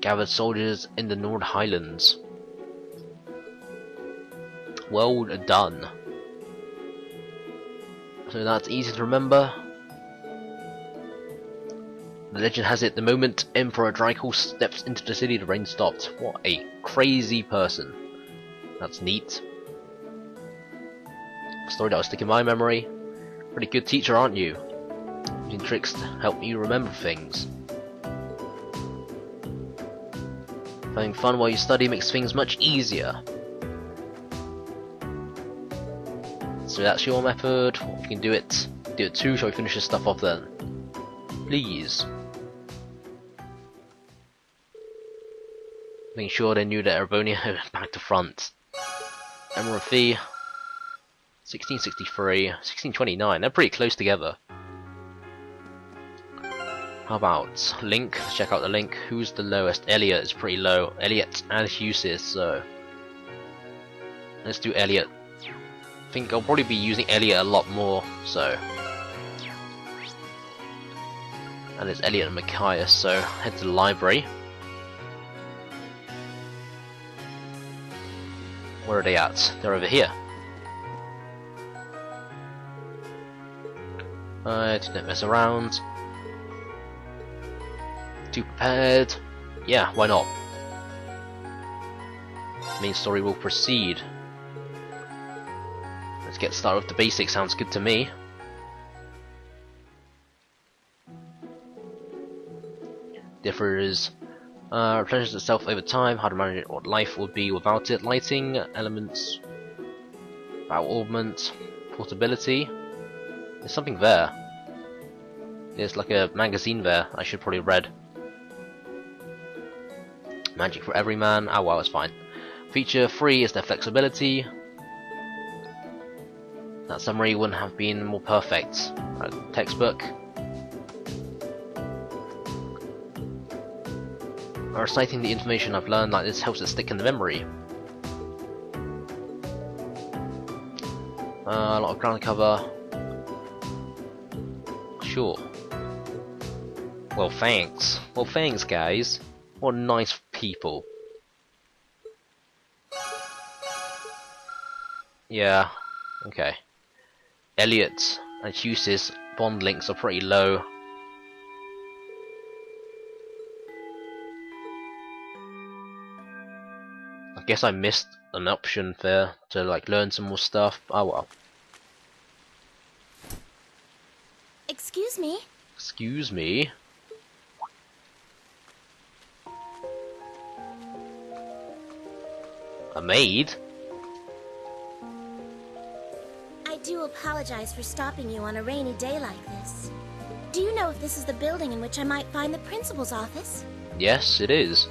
gathered soldiers in the North Highlands. Well done. So that's easy to remember. The legend has it, the moment Emperor Drykel steps into the city, the rain stopped. What a crazy person. That's neat. A story that will stick in my memory. Pretty good teacher, aren't you? Using tricks to help you remember things. Having fun while you study makes things much easier. So that's your method. If you can do it too. Shall we finish this stuff off then? Please. Making sure they knew that Erebonia back to front. Emerald Fee, 1663, 1629. They're pretty close together. How about Link? Let's check out the Link. Who's the lowest? Elliot is pretty low. Elliot and Husis, so let's do Elliot. I think I'll probably be using Elliot a lot more, so. And it's Elliot and Machias, so head to the library. Where are they at? They're over here. Don't mess around. Too prepared. Yeah, why not? Main story will proceed. Let's get started with the basics, sounds good to me. Differs replenishes itself over time, how to manage it, what life would be without it, lighting, elements, power augment, portability. There's something there. There's like a magazine there I should probably read. Magic for every man. Oh well, it's fine. Feature 3 is their flexibility. That summary wouldn't have been more perfect. Textbook. Reciting the information I've learned like this helps it stick in the memory. A lot of ground cover. Sure. Well, thanks. Well, thanks, guys. What nice people. Yeah. Okay. Elliot and Husis bond links are pretty low. I guess I missed an option there to like learn some more stuff. Oh well. Excuse me? Excuse me? A maid? I do apologize for stopping you on a rainy day like this. Do you know if this is the building in which I might find the principal's office? Yes, it is.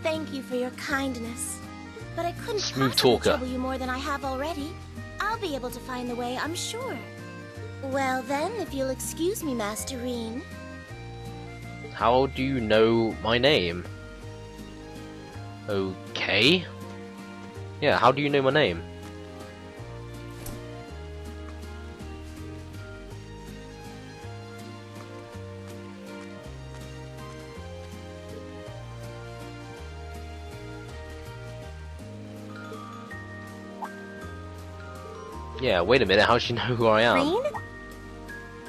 Thank you for your kindness. But I couldn't Smooth possibly talker. trouble you more than I have already. I'll be able to find the way, I'm sure. Well then, if you'll excuse me, Masterine. How do you know my name? Okay. Yeah, how do you know my name? Yeah, wait a minute, how does she know who I am? Green?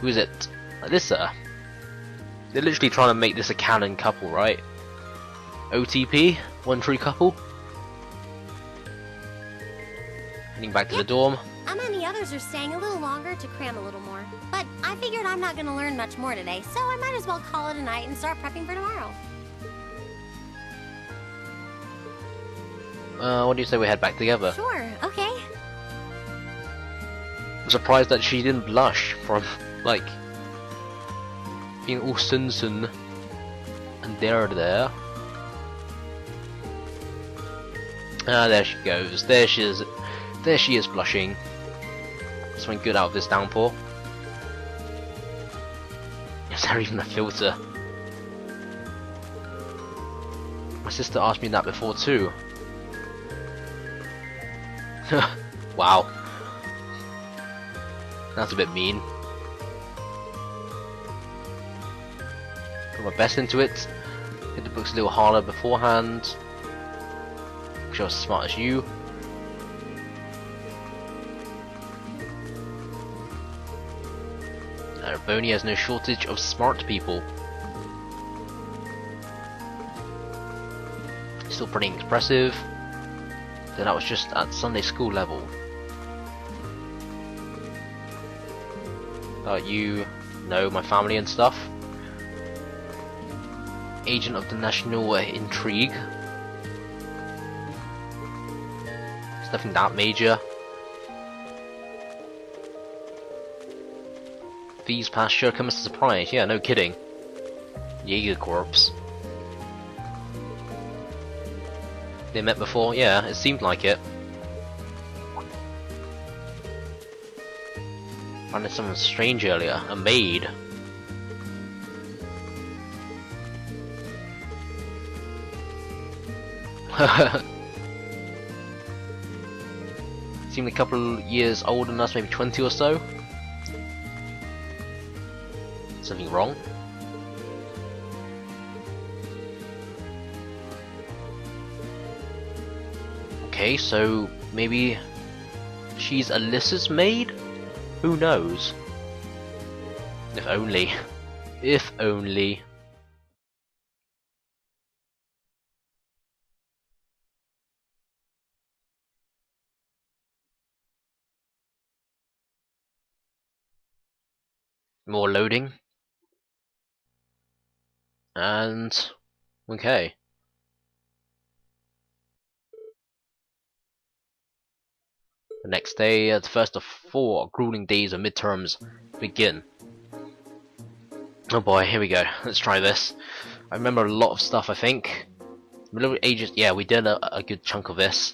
Who is it? Alyssa? They're literally trying to make this a canon couple, right? OTP? One true couple? Heading back to the dorm. And then the others are staying a little longer to cram a little more. But I figured I'm not gonna learn much more today, so I might as well call it a night and start prepping for tomorrow. What do you say we head back together? Sure, okay. I'm surprised that she didn't blush from, like, being all Sunsun and there. Ah, there she goes. There she is. There she is blushing. Something good out of this downpour. Is there even a filter? My sister asked me that before too. Wow. That's a bit mean. put my best into it. Hit the books a little harder beforehand. Make sure I was as smart as you. Erebonia has no shortage of smart people. Still pretty impressive. Then that was just at Sunday school level. You know my family and stuff. Agent of the national intrigue. It's nothing that major. These past sure come as a surprise. Yeah, no kidding. Jaeger Corps. They met before? Yeah, it seemed like it. Found something strange earlier. A maid. Seemed a couple years older than us, maybe 20 or so. Something wrong? Okay, so maybe she's Alyssa's maid? Who knows? If only. If only. More loading. And okay. The next day, the first of 4 grueling days of midterms begin. Oh boy, here we go. Let's try this. I remember a lot of stuff, I think. Middle ages, yeah, we did a good chunk of this.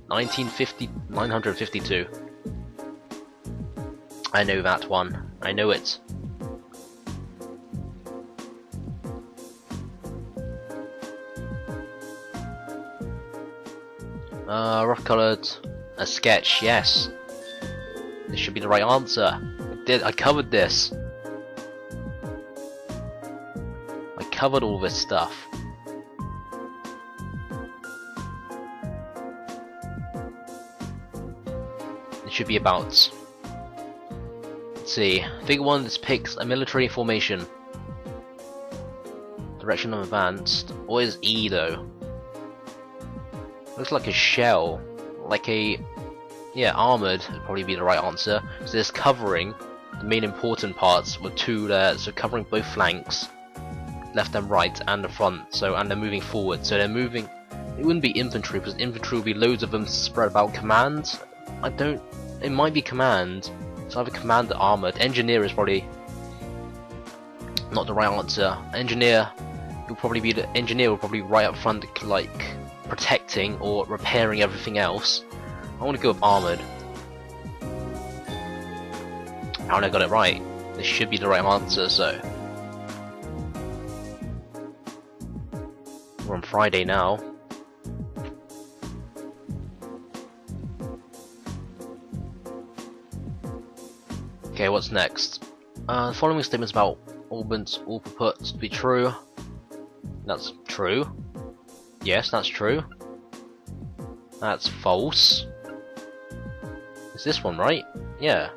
952. I know that one. I know it. Rough coloured. A sketch, yes. This should be the right answer. I covered this. I covered all this stuff. It should be about. Let's see. Figure 1 depicts a military formation. Direction of advanced. What is E though? Looks like a shell. Like a, yeah, armoured would probably be the right answer. So there's covering the main important parts with 2 there, so covering both flanks, left and right, and the front. So and they're moving forward. So they're moving. It wouldn't be infantry because infantry would be loads of them spread about. Command. I don't. It might be command. So either command or armoured. Engineer is probably not the right answer. Engineer will probably be the engineer will probably right up front, like protecting or repairing everything else. I want to go with armoured. And I got it right. This should be the right answer, so. We're on Friday now. Okay, what's next? The following statements about Orbans all purport to be true. That's true. Yes, that's true. That's false. Is this one right? Yeah.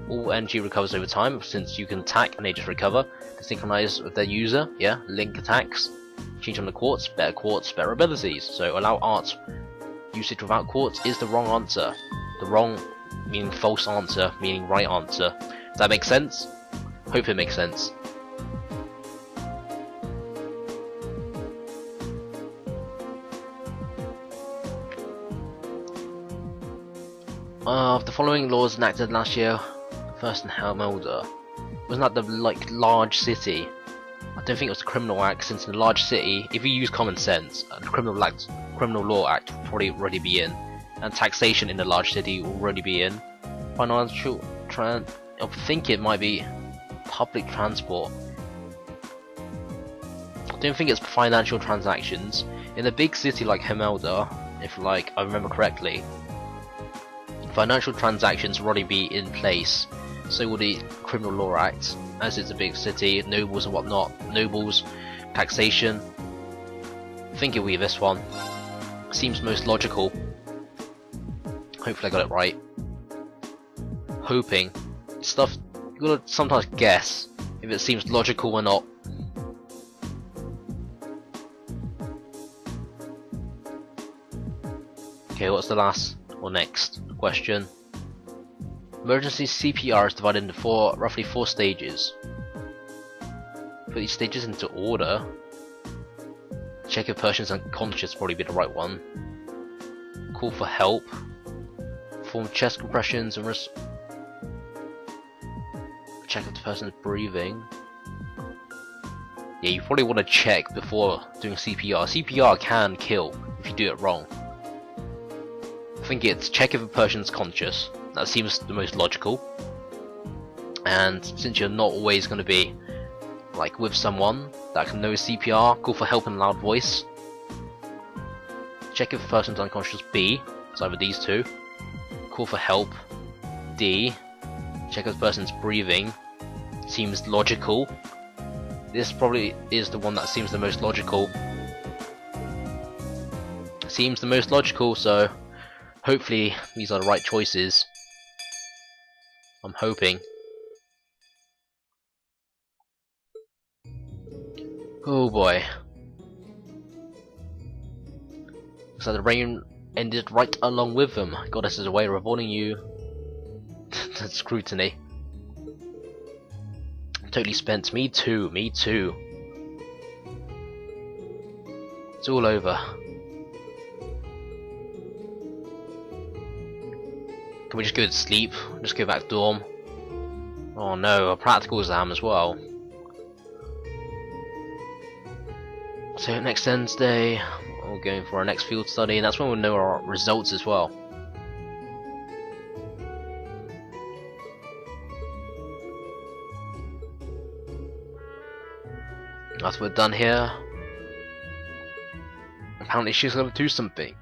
All energy recovers over time since you can attack and they just recover. To synchronize with their user. Yeah. Link attacks. Change on the quartz. Better abilities. So allow art usage without quartz is the wrong answer. The wrong meaning false answer, meaning right answer. Does that make sense? Hope it makes sense. Of the following laws enacted last year, first in Helmelda, wasn't that the large city? I don't think it was the Criminal Act, since in a large city, if you use common sense, the Criminal Law Act will probably already be in, and taxation in the large city will already be in. Financial I think it might be public transport. I don't think it's financial transactions. In a big city like Helmelda, if I remember correctly, financial transactions will already be in place. so will the Criminal Law Act, as it's a big city, nobles and whatnot, nobles, taxation. I think it'll be this one. Seems most logical. Hopefully I got it right. Hoping. Stuff, you gotta sometimes guess if it seems logical or not. Okay, what's the last or next question? Emergency CPR is divided into roughly four stages. Put these stages into order. Check if person's unconscious would probably be the right one. Call for help. Perform chest compressions and check if the person's breathing. Yeah, you probably want to check before doing CPR. CPR can kill if you do it wrong. I think it's check if a person's conscious. That seems the most logical. And since you're not always going to be like with someone that can know CPR, call for help in a loud voice. Check if a person's unconscious. B. It's either these two. Call for help. D. Check if the person's breathing. Seems logical. This probably is the one that seems the most logical. Seems the most logical, so hopefully these are the right choices. I'm hoping. Oh boy. So the rain ended right along with them. Goddess is away, warning you. to scrutiny. Totally spent. Me too, me too. It's all over. Can we just go to sleep? Just go back to dorm? Oh no, a practical exam as well. So next Wednesday, we're going for our next field study, and that's when we'll know our results as well. After we're done here, apparently she's gonna do something.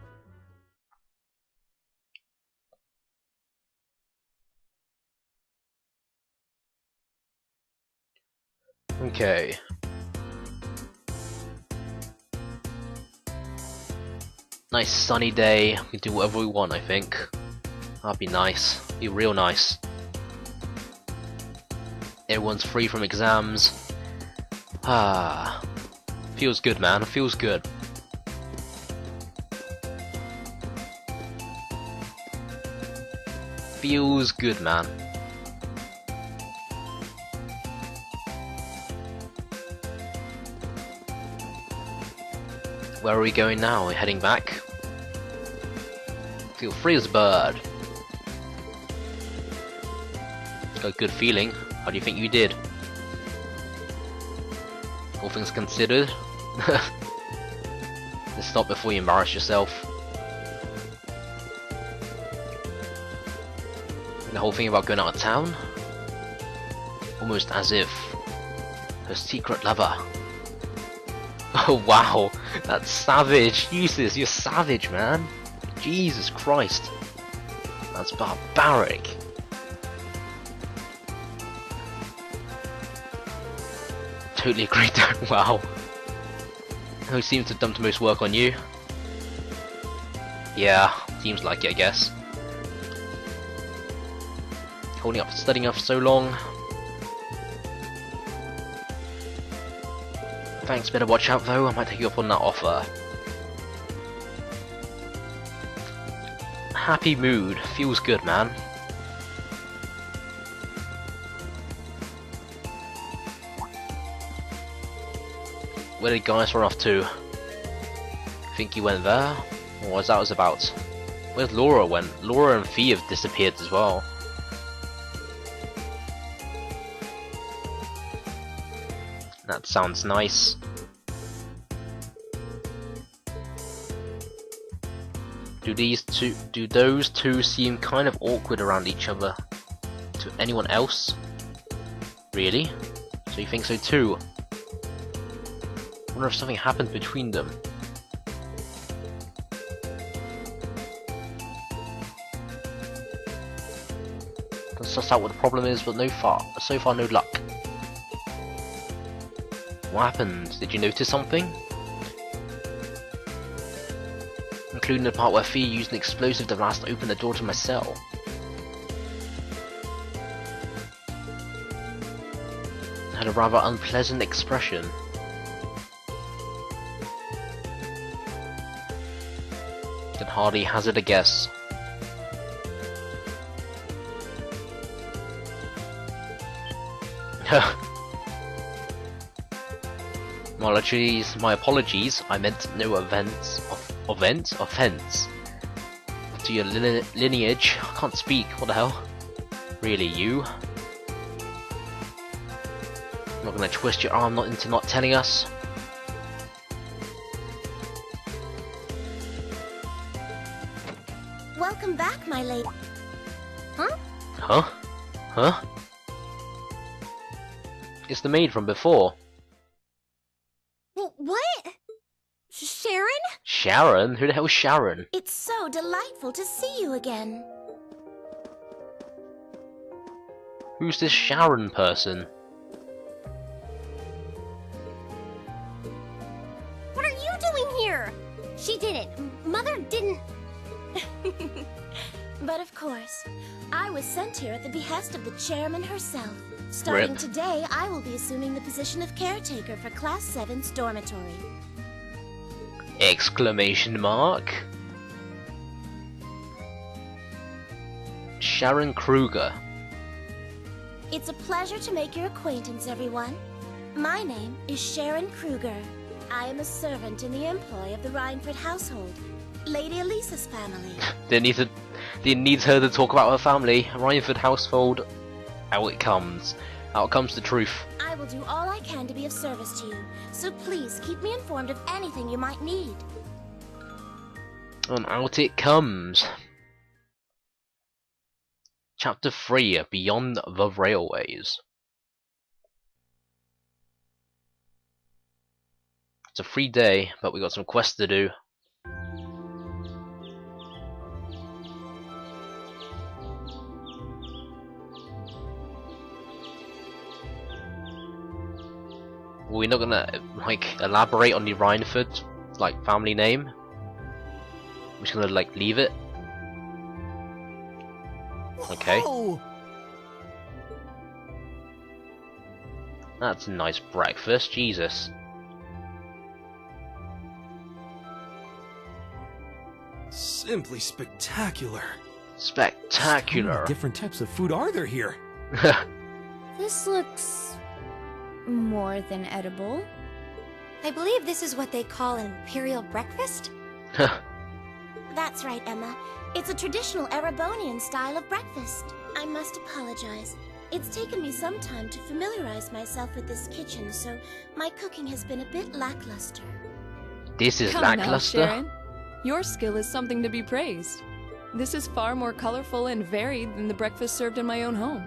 Okay. Nice sunny day. We can do whatever we want, I think. That'd be nice. Be real nice. Everyone's free from exams. Ah. Feels good, man. Feels good. Feels good, man. Where are we going now? We're heading back. Feel free as a bird. Got a good feeling. How do you think you did? All things considered. Just stop before you embarrass yourself. The whole thing about going out of town? Almost as if her secret lover. Oh wow, that's savage. Jesus, you're savage, man. Jesus Christ. That's barbaric. Totally agree though, wow. Who seems to have dumped the most work on you? Yeah, seems like it, I guess. Holding up, studying up for so long. Thanks, better watch out though, I might take you up on that offer. Happy mood, feels good, man. Where did guys run off to? Think you went there? Or was that was about? Where's Laura went? Laura and Fee have disappeared as well. That sounds nice. Do those two seem kind of awkward around each other to anyone else? Really? So you think so too? I wonder if something happened between them. Does suss out what the problem is, but so far no luck. What happened? Did you notice something? Including the part where Fee used an explosive device to open the door to my cell. It had a rather unpleasant expression. Can hardly hazard a guess. My apologies. I meant no offense to your lineage. I can't speak. What the hell? Really, you? I'm not gonna twist your arm into not telling us. Welcome back, my lady. Huh? Huh? Huh? It's the maid from before. What? Sharon? Sharon? Who the hell is Sharon? It's so delightful to see you again. Who's this Sharon person? What are you doing here? She didn't. Mother didn't. But of course, I was sent here at the behest of the chairman herself. Starting Rip. today, I will be assuming the position of caretaker for Class VII's dormitory. Exclamation mark. Sharon Kruger. It's a pleasure to make your acquaintance, everyone. My name is Sharon Kruger. I am a servant in the employ of the Rhineford household, Lady Elisa's family. Didn't need her to talk about her family. Rhineford household. Out it comes. Out comes the truth. I will do all I can to be of service to you, so please keep me informed of anything you might need. And out it comes. Chapter 3, Beyond the Railways. It's a free day, but we got some quests to do. We're not gonna like elaborate on the Rhineford like family name. We're just gonna like leave it. Okay. Whoa. That's a nice breakfast, Jesus. Simply spectacular. Spectacular. How many different types of food are there here? This looks more than edible. I believe this is what they call an imperial breakfast. That's right, Emma. It's a traditional Erebonian style of breakfast. I must apologize. It's taken me some time to familiarize myself with this kitchen, so my cooking has been a bit lackluster. This is Come now, lackluster. Sharon. Your skill is something to be praised. This is far more colorful and varied than the breakfast served in my own home.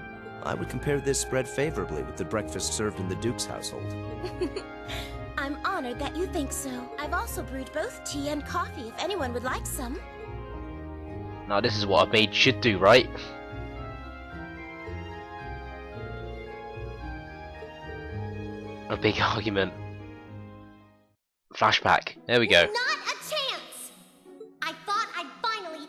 I would compare this spread favorably with the breakfast served in the Duke's household. I'm honored that you think so. I've also brewed both tea and coffee if anyone would like some. Now this is what a maid should do, right? A big argument. Flashback. There we go. Not a chance! I thought I'd finally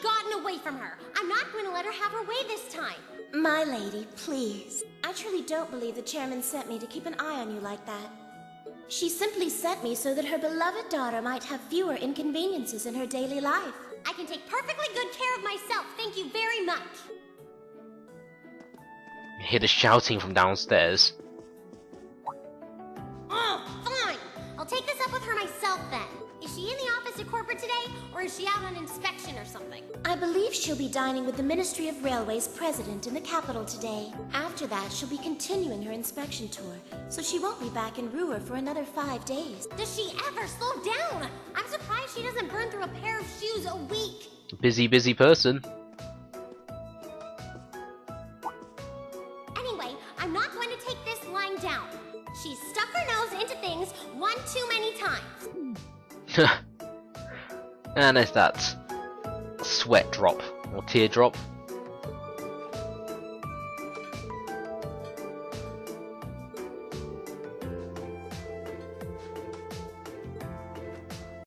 gotten away from her. I'm not going to let her have her way this time. My lady, please. I truly don't believe the chairman sent me to keep an eye on you like that. She simply sent me so that her beloved daughter might have fewer inconveniences in her daily life. I can take perfectly good care of myself, thank you very much. You hear the shouting from downstairs. Oh, fine. I'll take this up with her myself then. Is she in the office at corporate today, or is she out on inspection or something? I believe she'll be dining with the Ministry of Railways president in the capital today. After that, she'll be continuing her inspection tour, so she won't be back in Ruhr for another 5 days. Does she ever slow down? I'm surprised she doesn't burn through a pair of shoes a week. Busy person. Anyway, I'm not going to take this lying down. She's stuck her nose into things one too many times. And there's that sweat drop or teardrop.